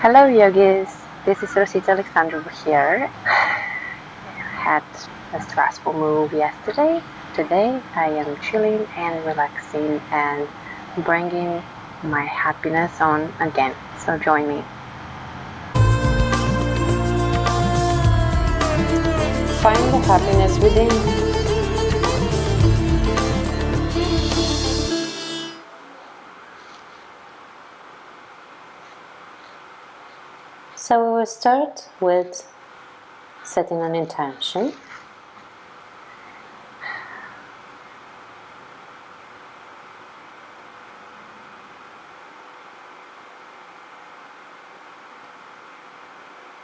Hello yogis, this is Rosita Alexandrova here. I had a stressful move yesterday. Today I am chilling and relaxing and bringing my happiness on again. So join me. Find the happiness within. So we will start with setting an intention.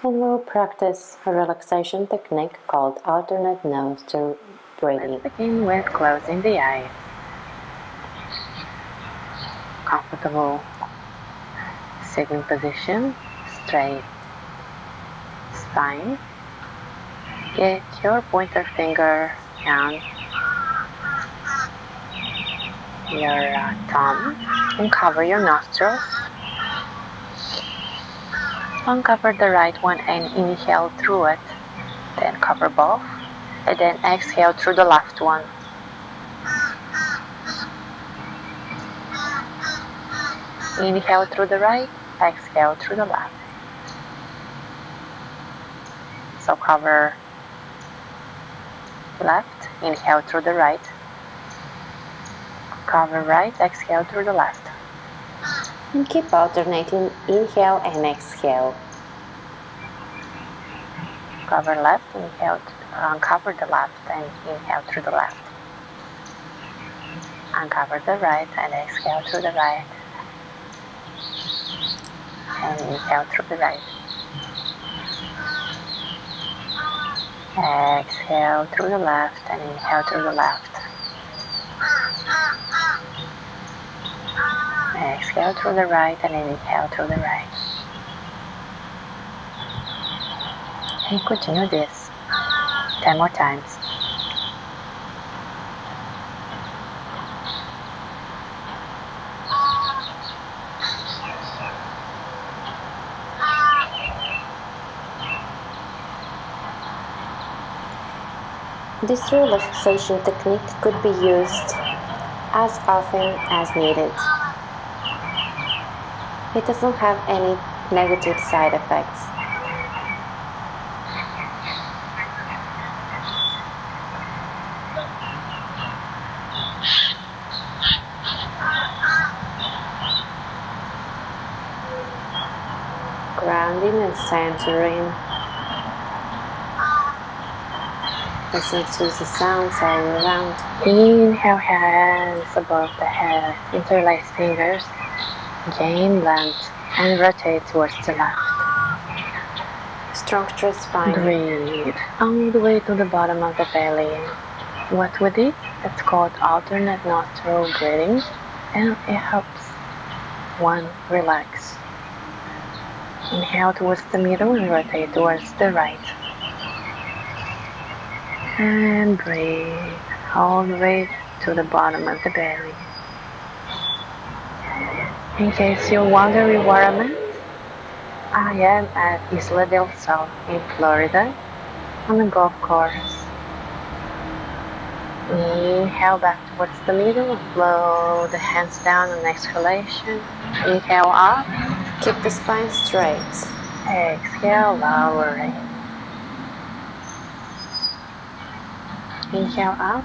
And we will practice a relaxation technique called alternate nostril breathing. Let's begin with closing the eyes. Comfortable sitting position, straight spine. Get your pointer finger down your thumb and cover your nostrils. Uncover the right one and inhale through it. Then cover both and then exhale through the left one. Inhale through the right, exhale through the left. So cover left, inhale through the right. Cover right, exhale through the left. And keep alternating inhale and exhale. Cover left, inhale, uncover the left and inhale through the left. Uncover the right and exhale through the right. And inhale through the right. Exhale through the left and inhale through the left. Exhale through the right and inhale through the right. And continue this 10 more times. This relaxation technique could be used as often as needed. It doesn't have any negative side effects. Grounding and centering. Listen to the sounds all around. Inhale, hands above the head, interlace fingers, gain length and rotate towards the left. Structure spine. Breathe all the way to the bottom of the belly. What we did, it's called alternate nostril breathing, and it helps one relax. Inhale towards the middle and rotate towards the right. And breathe all the way to the bottom of the belly. In case you're wondering where I'm at, I am at Isla del Sol in Florida on a golf course. Inhale back towards the middle and blow the hands down on exhalation. Inhale up. Keep the spine straight. Exhale, lowering. Inhale up.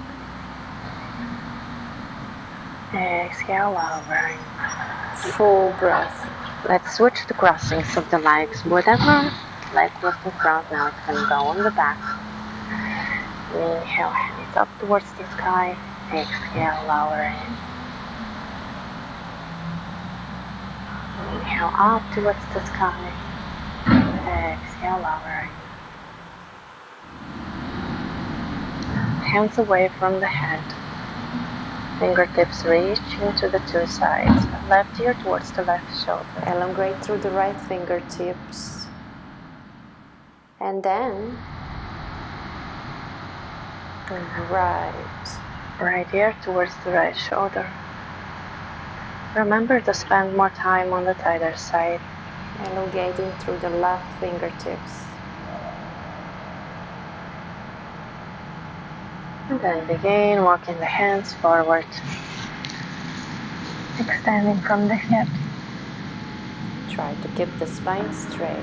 Exhale, lowering. Full breath. Let's switch the crossings of the legs. Whatever leg was in front, now it's going to go on the back. Inhale, hands up towards the sky. Exhale, lowering. Inhale up towards the sky. Exhale, lowering. Hands away from the head. Fingertips reaching to the two sides. Left ear towards the left shoulder. Elongate through the right fingertips. And then right ear towards the right shoulder. Remember to spend more time on the tighter side. elongating through the left fingertips. And then begin walking the hands forward, extending from the hips. Try to keep the spine straight.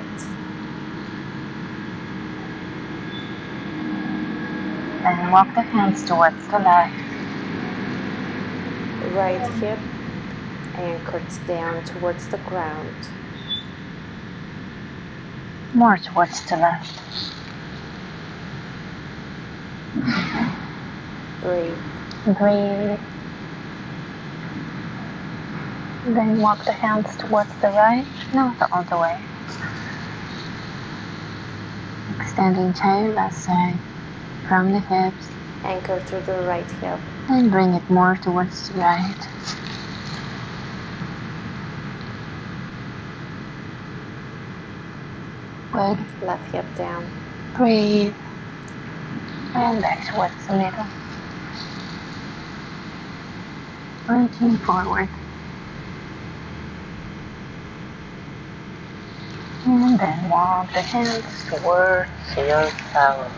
And walk the hands towards the left. Right hip anchored down towards the ground. More towards the left. Breathe. Breathe. Then walk the hands towards the right, not all the way. Extending tail, left side, from the hips. Anchor through the right hip. And bring it more towards the right. Good. Left hip down. Breathe. And back towards the middle. Reaching forward. And then walk the hands towards yourself.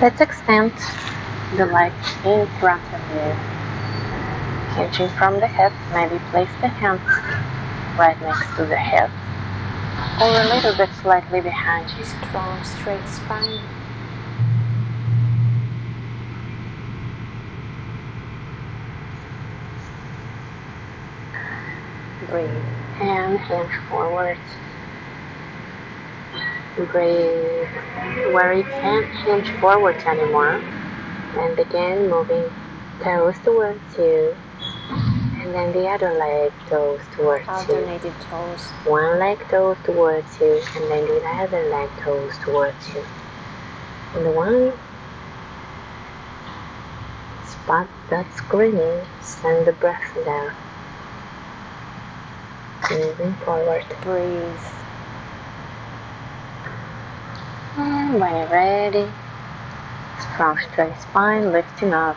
Let's extend the legs in front of you. Hinging from the hips, maybe place the hands right next to the hips or a little bit slightly behind you. Strong, straight spine. Breathe. And hinge forward. Breathe. Where you can't hinge forward anymore. And begin moving toes towards you. And then the other leg toes towards you. Alternative toes. One leg toes towards you. And then the other leg toes towards you. And the one spot that's green, send the breath down. Moving forward. Breathe. And when you're ready, strong straight spine, lifting up.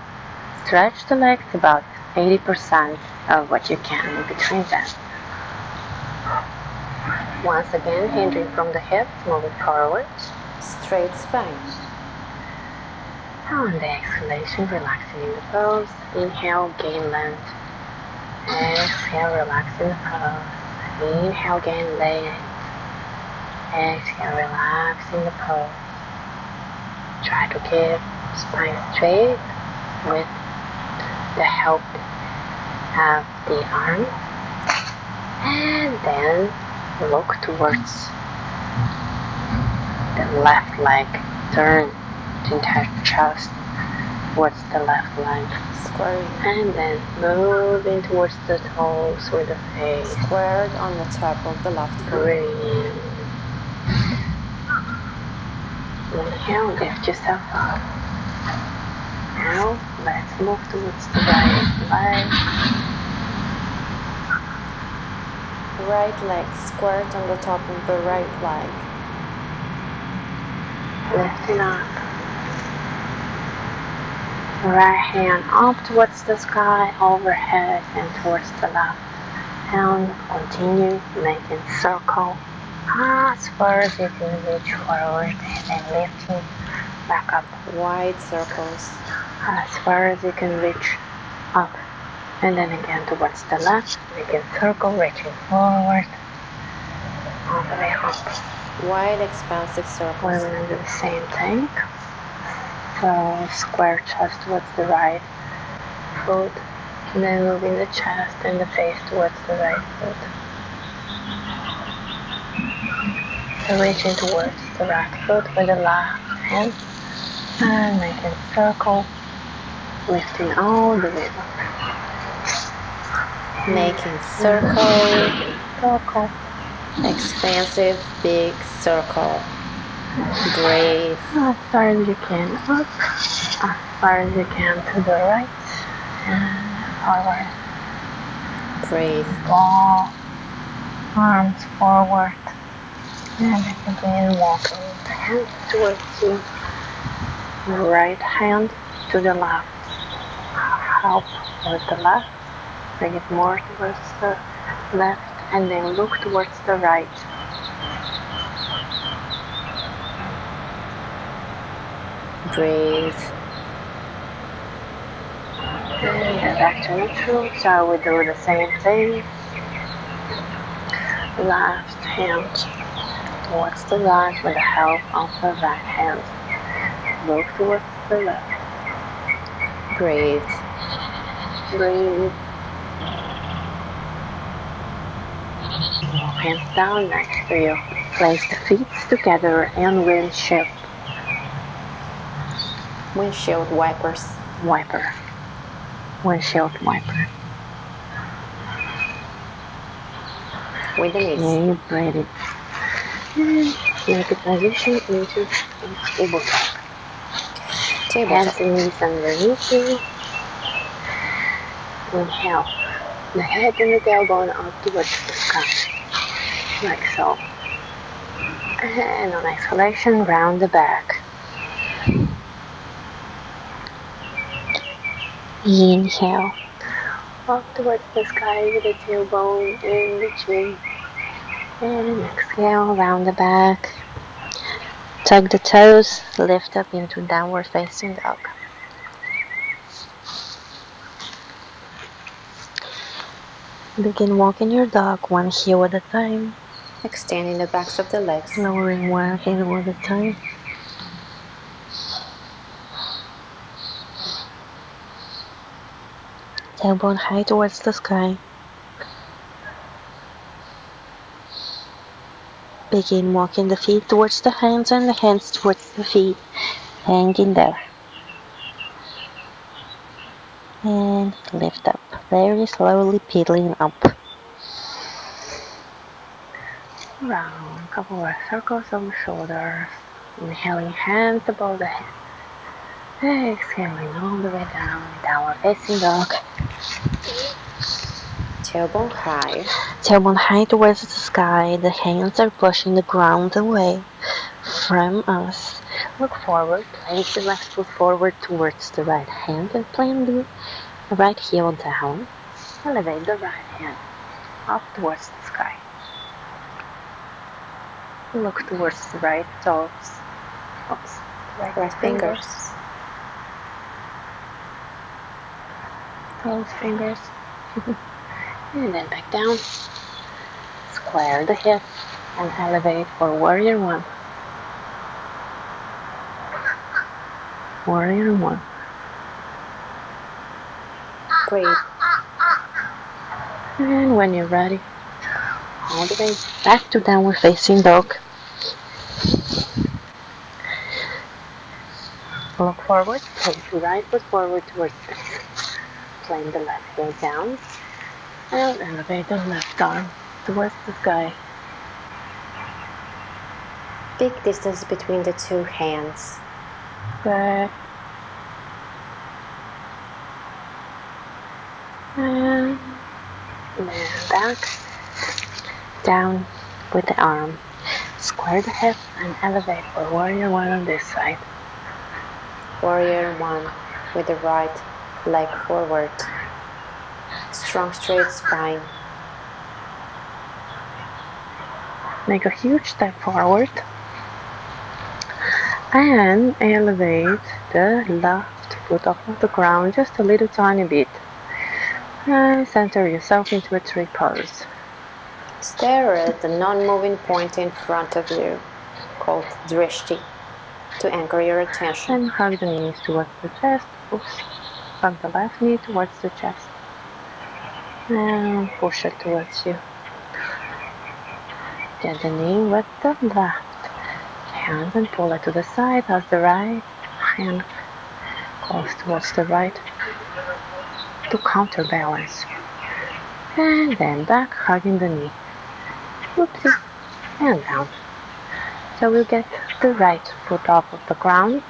Stretch the legs about 80% of what you can in between them. Once again, hinging from the hips, moving forward. Straight spine. On the exhalation, relaxing in the pose. Inhale, gain length. Exhale, relaxing the pose. Inhale, gain length. Exhale, relaxing the pose. Try to keep spine straight with the help of the arm. And then look towards the left leg. Turn the entire chest towards the left leg. Squared. And then moving towards the toes with the face. Squared on the top of the left foot. Breathe. Inhale, lift yourself up. Now, let's move towards the right leg. Right leg squared on the top of the right leg. Lifting up. Right hand up towards the sky, overhead and towards the left. And continue making circle as far as you can reach forward and then lifting back up. Wide circles. As far as you can reach up. And then again towards the left, making circle, reaching forward, all the way up. Wide expansive circles. We're going to do the same thing. So square chest towards the right foot, and then moving the chest and the face towards the right foot. So reaching towards the right foot with the left hand, and making a circle, lifting all the way up. Making circle. Circle. Expansive big circle. Breathe. As far as you can up, as far as you can to the right, and forward. Breathe. Ball, arms forward, and begin walking the hands towards you. Right hand to the left. Help with the left. Bring it more towards the left and then look towards the right. Breathe. And then back to neutral, so we do the same thing. Left hand towards the right with the help of the right hand. Look towards the left. Breathe. Breathe. Walk hands down next to you. Place the feet together and windshield. Windshield wipers. Wiper. Windshield wiper. With the knees. And you breathe it. And make a transition into tabletop. Hands and knees underneath you. Inhale. The head and the tailbone up towards the sky. Like so. And on exhalation, round the back. Inhale. Up towards the sky with the tailbone and the chin. And exhale, round the back. Tug the toes, lift up into downward facing dog. Begin walking your dog one heel at a time. Extending the backs of the legs. Lowering one heel at a time. Tailbone high towards the sky. Begin walking the feet towards the hands and the hands towards the feet. Hanging there. And lift up. Very slowly pedaling up. Round, a couple of circles of the shoulders. Inhaling hands above the head. Exhaling all the way down. Downward facing dog. Tailbone high. Tailbone high towards the sky. The hands are pushing the ground away from us. Look forward. Place the left foot forward towards the right hand and plant the right heel down. Elevate the right hand up towards the sky. Look towards the right toes. Oops. Right fingers. Toes, fingers. And then back down. Square the hip and elevate for warrior one. Warrior one. Breathe. And when you're ready, all the way back to downward facing dog. Look forward, place the right foot forward towards the plant the left heel down. And elevate the left arm towards the sky. Big distance between the two hands. Good. And then back, down with the arm. Square the hip and elevate for warrior one on this side. Warrior one with the right leg forward. Strong straight spine. Make a huge step forward and elevate the left foot off of the ground just a little tiny bit. And center yourself into a tree pose. Stare at the non-moving point in front of you, called drishti, to anchor your attention. And hug the knees towards the chest. Oops. Hug the left knee towards the chest. And push it towards you. Get the knee with the left hand and pull it to the side as the right hand goes towards the right to counterbalance. And then back, hugging the knee. Whoopsie. And down. So we'll get the right foot off of the ground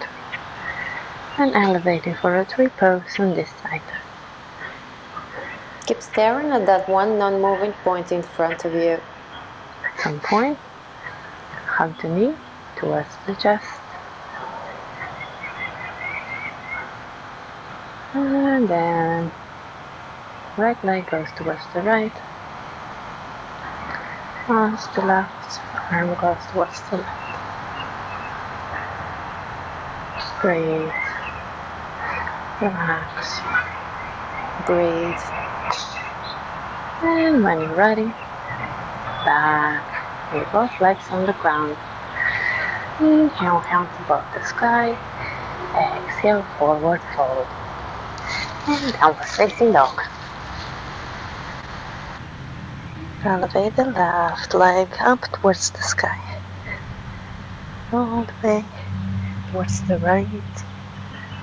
and elevating for a tree pose on this side. Keep staring at that one non-moving point in front of you. At some point, hug the knee towards the chest. And then right leg goes towards the right. As the left arm goes towards the left. Breathe. Relax. Breathe. And when you're ready, back with both legs on the ground. Inhale, hands above the sky. Exhale, forward fold. And downward facing dog. Elevate the left leg up towards the sky. All the way towards the right.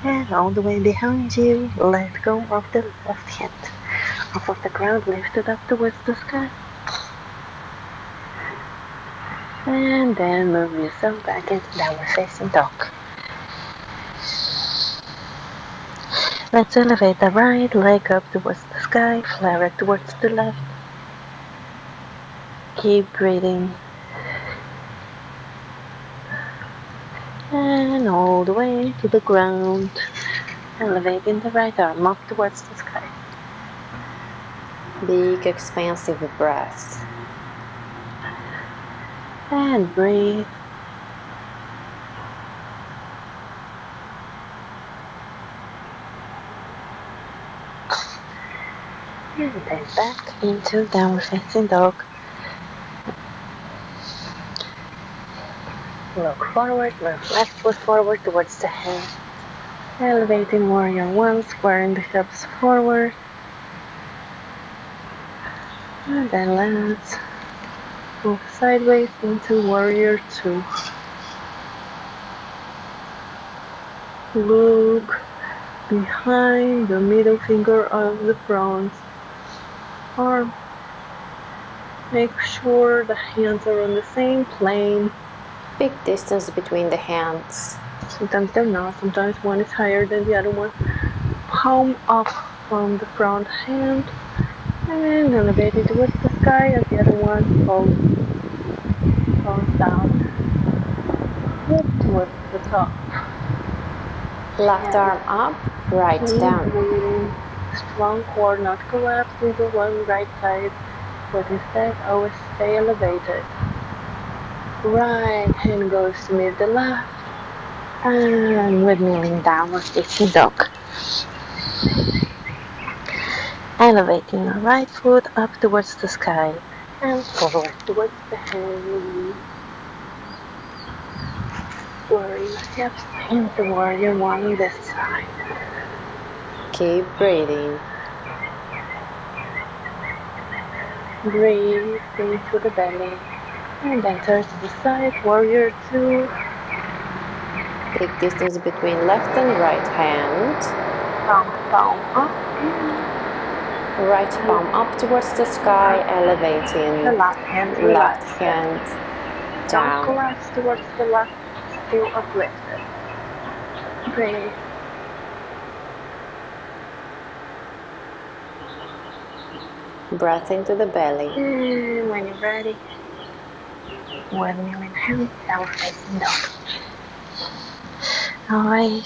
And all the way behind you, let go of the left hand. Off of the ground, lift it up towards the sky. And then move yourself back into downward facing dog. Let's elevate the right leg up towards the sky, flare it towards the left. Keep breathing. And all the way to the ground. Elevating the right arm up towards the sky. Big expansive breath. And breathe. And then back into downward facing dog. Look forward, move left foot forward towards the head. Elevating warrior one, squaring the hips forward. And then let's move sideways into warrior two. Look behind the middle finger of the front arm. Make sure the hands are on the same plane. Big distance between the hands. Sometimes they're not, sometimes one is higher than the other one. Palm up from the front hand and elevate it towards the sky as the other one falls down. Look towards the top. Left arm up, right down. Breathing. Strong core, not collapse into one right side, but instead always stay elevated. Right hand goes to meet the left, and with kneeling downward facing dog. Elevating the right foot up towards the sky and forward towards the hand. Warrior hips into warrior one on this side. Keep breathing. Breathe into the belly. And then turn to the side, warrior two. Big distance between left and right hand. Palm up. Right palm up towards the sky, elevating The left hand down. Don't collapse towards the left, still uplifted. Breathe. Breath into the belly. And when you're ready, with kneeling hands, downward facing dog. Alright.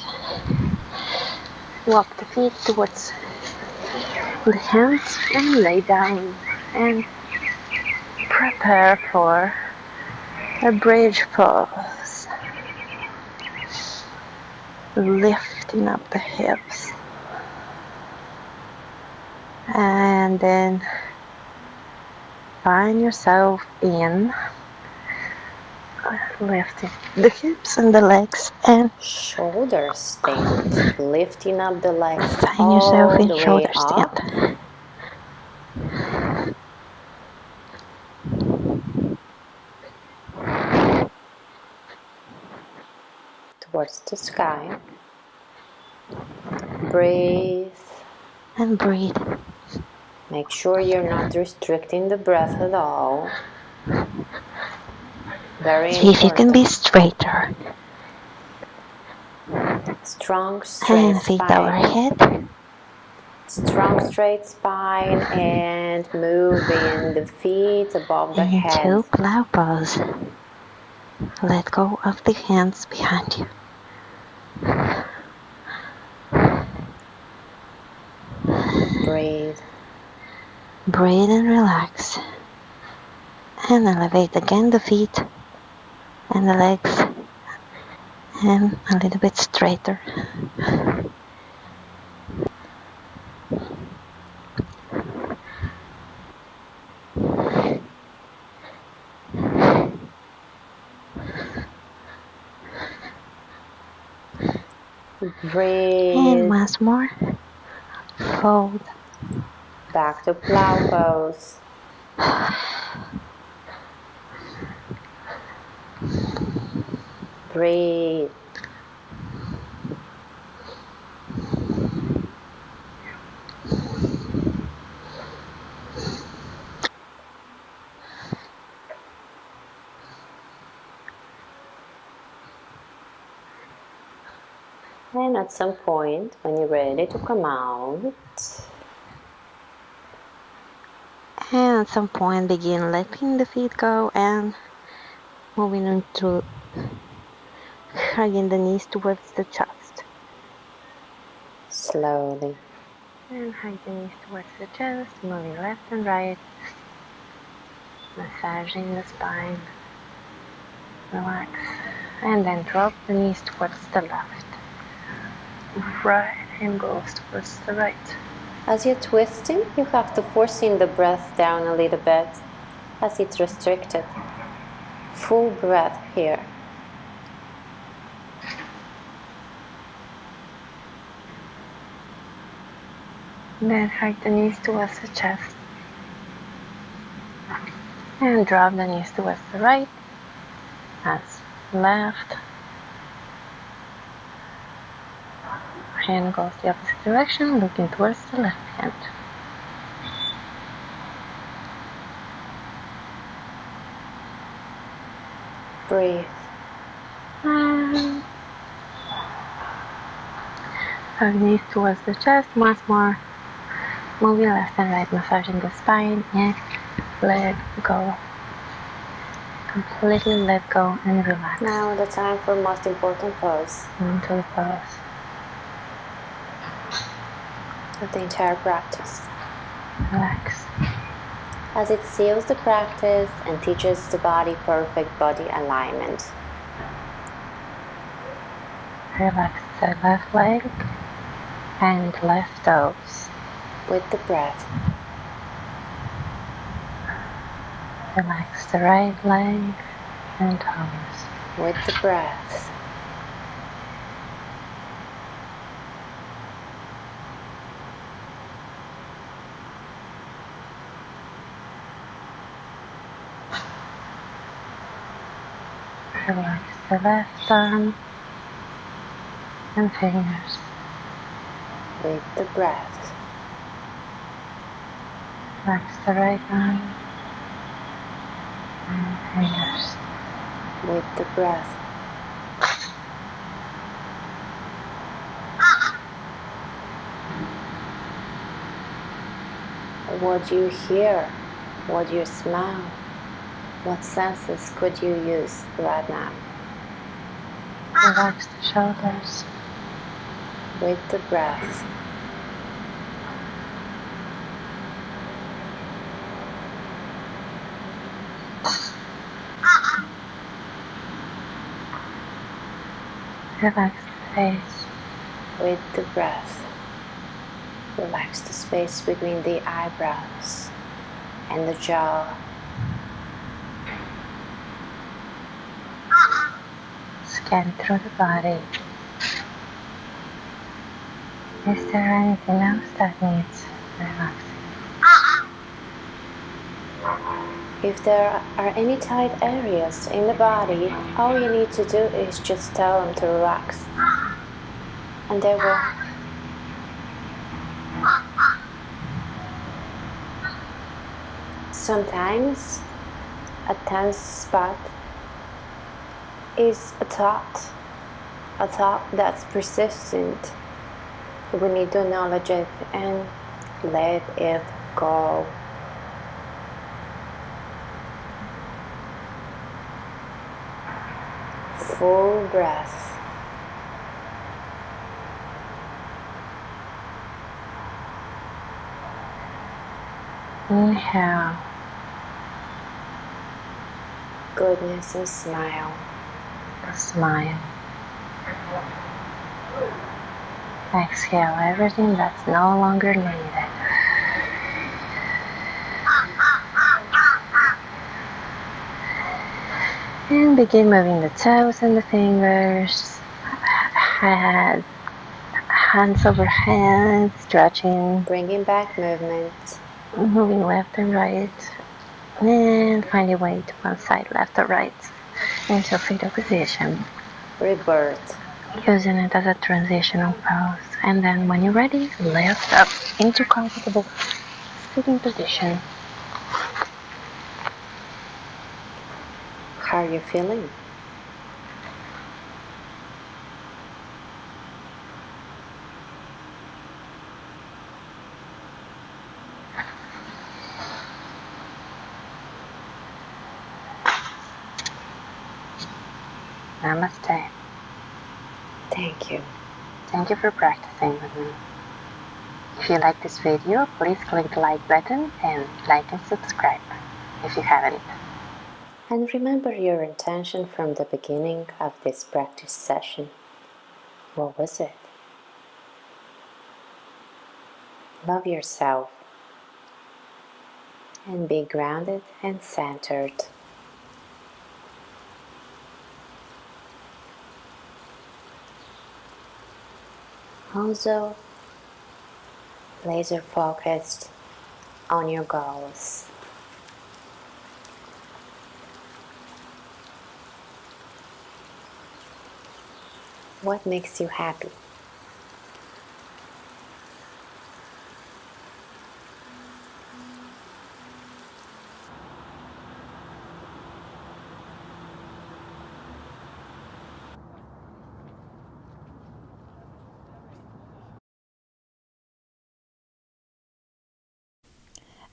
Walk the feet towards the hands and lay down and prepare for a bridge pose. Lifting up the hips. And then find yourself in lifting the hips and the legs and shoulder stand. Lifting up the legs find yourself in the shoulder way up. stand. Towards the sky. Breathe. And breathe. Make sure you're not restricting the breath at all. Very See if you can be straighter. Strong, straight and feet spine. overhead. Strong, straight spine and moving the feet above the head. Into plow pose. Let go of the hands behind you. Breathe. Breathe and relax. And elevate again the feet and the legs, and a little bit straighter. Breathe. And once more, fold. Back to plow pose. Breathe. And at some point, when you're ready to come out, And at some point, begin letting the feet go and moving into hugging the knees towards the chest. slowly. And hug the knees towards the chest, moving left and right, massaging the spine. Relax. And then drop the knees towards the left. Right hand goes towards the right. As you're twisting, you have to force in the breath down a little bit, as it's restricted. Full breath here. Then hug the knees towards the chest. And drop the knees towards the right. That's left. Hand goes the opposite direction, looking towards the left hand. Breathe. And hug knees towards the chest once more. Moving left and right, massaging the spine, and let go. Completely let go and relax. Now the time for most important pose Into the pose. of the entire practice, Relax. as it seals the practice and teaches the body perfect body alignment. Relax the left leg and left toes. With the breath, Relax the right leg and toes. with the breath, Relax the left arm and fingers. with the breath, Relax the right arm and fingers. with the breath. What do you hear? What do you smell? What senses could you use right now? Relax the shoulders. With the breath, Relax the face. with the breath. Relax the space between the eyebrows and the jaw. Scan through the body. Is there anything else that needs relaxing? If there are any tight areas in the body, all you need to do is just tell them to relax. And they will. Sometimes a tense spot is a thought that's persistent. We need to acknowledge it and let it go. Full breath. Inhale. goodness, and smile. Smile. Exhale everything that's no longer needed. And begin moving the toes and the fingers, head, hands over head, stretching. Bringing back movement. Moving left and right. And find your way to one side, left or right, into fetal position. Rebirth. Using it as a transitional pose. And then when you're ready, lift up into comfortable sitting position. How are you feeling? Namaste. Thank you. Thank you for practicing with me. If you like this video, please click the like button and like and subscribe if you haven't. And remember your intention from the beginning of this practice session. What was it? Love yourself and be grounded and centered. Also, laser focused on your goals. What makes you happy?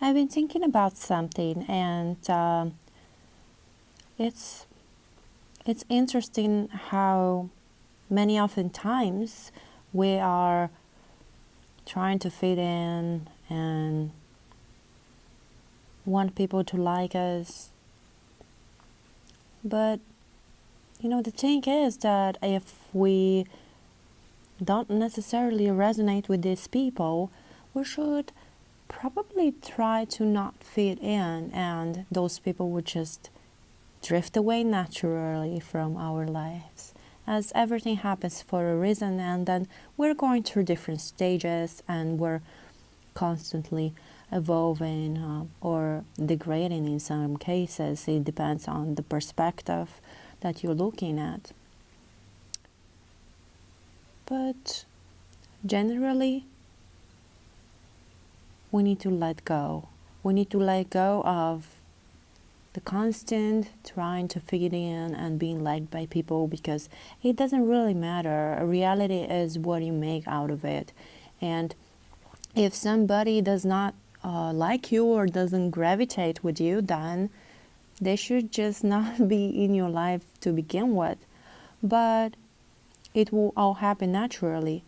I've been thinking about something, and it's interesting how many oftentimes we are trying to fit in and want people to like us. But the thing is that if we don't necessarily resonate with these people, we should probably try to not fit in, and those people would just drift away naturally from our lives, as everything happens for a reason, and then we're going through different stages and we're constantly evolving or degrading in some cases. It depends on the perspective that you're looking at. But generally, we need to let go. We need to let go of the constant trying to fit in and being liked by people, because it doesn't really matter. Reality is what you make out of it. And if somebody does not like you or doesn't gravitate with you, then they should just not be in your life to begin with. But it will all happen naturally.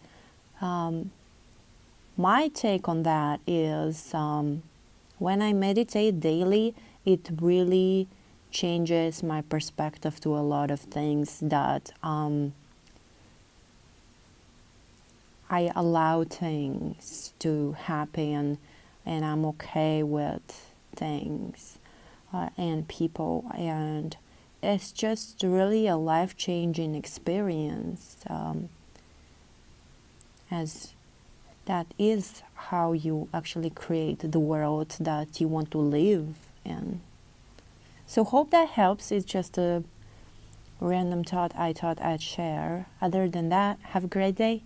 My take on that is when I meditate daily, it really changes my perspective to a lot of things that I allow things to happen, and I'm okay with things and people, and it's just really a life-changing experience, as that is how you actually create the world that you want to live in. So hope that helps. It's just a random thought I thought I'd share. Other than that, have a great day.